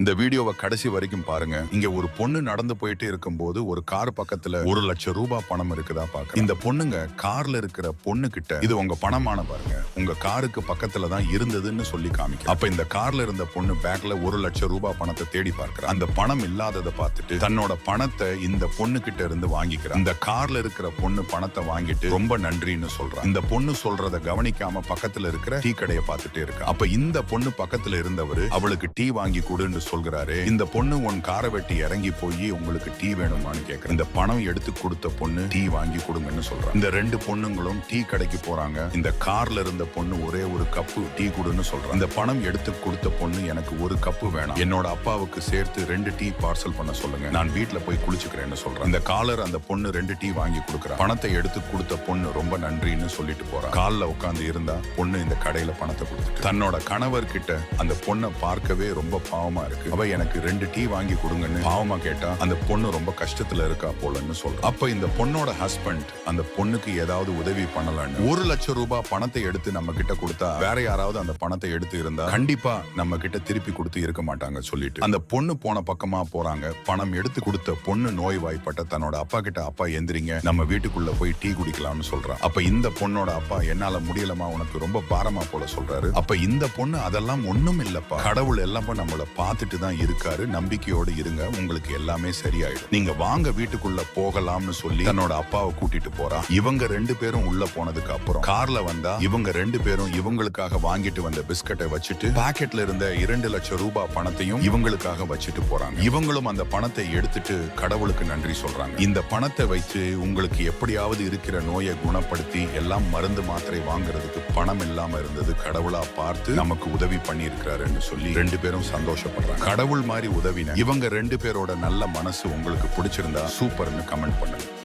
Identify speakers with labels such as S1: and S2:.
S1: இந்த வீடியோவை கடைசி வரைக்கும் பாருங்க. இங்க ஒரு பொண்ணு நடந்து போயிட்டே இருக்கும்போது ஒரு கார் பக்கத்துல 1,00,000 ரூபாய் பணம் இருக்குதா பாக்க. இந்த பொண்ணுங்க கார்ல இருக்கிற பொண்ணு கிட்ட இது உங்க பணமான பாருங்க, உங்க காருக்கு பக்கத்துல தான் இருந்ததுன்னு சொல்லி காமிக்க. அப்ப இந்த கார்ல இருந்த பொண்ணு பேக்ல 1,00,000 ரூபாய் பணத்தை தேடி பார்க்கிற. அந்த பணம் இல்லாததை பார்த்துட்டு தன்னோட பணத்தை இந்த பொண்ணு கிட்ட இருந்து வாங்கிக்கிற. இந்த கார்ல இருக்கிற பொண்ணு பணத்தை வாங்கிட்டு ரொம்ப நன்றின்னு சொல்றா. இந்த பொண்ணு சொல்றத கவனிக்காம பக்கத்துல இருக்கிற டீ கடையை பார்த்துட்டே இருக்கா. அப்ப இந்த பொண்ணு பக்கத்துல இருந்தவரு அவளுக்கு டீ வாங்கி கொடுன்னு சொல்கிறாரு. இந்த பொண்ணு உன் காரை வெட்டி இறங்கி போய் உங்களுக்கு டீ வேணுமான்னு கேட்கிற. இந்த பணம் எடுத்து கொடுத்த பொண்ணு டீ வாங்கி கொடுங்கன்னு சொல்றாங்க. இந்த ரெண்டு பொண்ணுங்களும் டீ கடைக்கு போறாங்க. இந்த கார்ல இருந்த பொண்ணு ஒரே ஒரு கப்பு டீ கொடுன்னு சொல்றாங்க. இந்த பணம் எடுத்து கொடுத்த பொண்ணு எனக்கு ஒரு கப்பு வேணாம், என்னோட அப்பாவுக்கு சேர்த்து 2 டீ பார்சல் பண்ண சொல்லுங்க, நான் வீட்டுல போய் குளிச்சுக்கிறேன்னு சொல்றேன். இந்த காலர் அந்த பொண்ணு 2 டீ வாங்கி கொடுக்குறா. பணத்தை எடுத்து கொடுத்த பொண்ணு ரொம்ப நன்றின்னு சொல்லிட்டு போறா. கால்ல உட்கார்ந்து இருந்தா பொண்ணு இந்த கடையில பணத்தை கொடுத்துட்டு தன்னோட கணவர் கிட்ட அந்த பொண்ணை பார்க்கவே ரொம்ப பாவமா இருக்கு. அவ எனக்கு 2 டீ வாங்கி கொடுங்கன்னு பாவமா கேட்டா அந்த பொண்ணு ரொம்ப கஷ்டத்துல இருக்கா போலன்னு சொல்ற. அப்ப இந்த பொண்ணோட ஹஸ்பண்ட் அந்த பொண்ணுக்கு ஏதாவது உதவி பண்ணலான்னு 1,00,000 ரூபாய் பணத்தை எடுத்து நம்ம கிட்ட கொடுத்தா வேற யாராவது அந்த பணத்தை எடுத்து இருந்தா கண்டிப்பா நம்ம கிட்ட திருப்பி கொடுத்து இருக்க மாட்டாங்க சொல்லிட்டு அந்த பொண்ணு போன பக்கமா போறாங்க. பணம் எடுத்து கொடுத்த பொண்ணு நோய்வாய்ப்பட்ட தன்னோட அப்பா கிட்ட, அப்பா எந்திரிங்க, நம்ம வீட்டுக்குள்ள போய் டீ குடிக்கலாம்னு சொல்றா. அப்ப இந்த பொண்ணோட அப்பா என்னால முடியலமா, உனக்கு ரொம்ப பாரமா போல சொல்றாரு. அப்ப இந்த பொண்ணு அதெல்லாம் ஒண்ணும் இல்லப்பா, கடவுள் எல்லாம் நம்மள பார்த்துட்டு தான் இருக்காரு, நம்பிக்கையோடு இருங்க, உங்களுக்கு எல்லாமே சரியாயிடும், நீங்க வாங்க வீட்டுக்குள்ள போகலாம்னு சொல்லி தன்னோட அப்பாவை கூட்டிட்டு போறா. இவங்க 2 பேரும் உள்ள போனதுக்கு அப்புறம் கார்ல வந்தா இவங்க 2 பேரும் இவங்களுக்காக வாங்கிட்டு வந்த பிஸ்கட்டை வச்சுட்டு பாக்கெட்ல இருந்த 2,00,000 ரூபாய் பணத்தையும் இவங்களுக்காக வச்சுட்டு போறாங்க. இவங்களும் அந்த பணத்தை எடுத்துட்டு கடவுளுக்கு நன்றி சொல்றாங்க. இந்த பணத்தை வச்சு உங்களுக்கு எப்படியாவது இருக்கிற நோயை குணப்படுத்தி எல்லாம் மருந்து மாத்திரை வாங்குறதுக்கு பணம் இல்லாம இருந்தது, கடவுளா பார்த்து நமக்கு உதவி பண்ணி இருக்கிறாருன்னு சொல்லி 2 பேரும் சந்தோஷப்படுறாங்க. கடவுள் மாதிரி உதவின இவங்க 2 பேரோட நல்ல மனசு உங்களுக்கு பிடிச்சிருந்தா சூப்பர்னு கமெண்ட் பண்ணுங்க.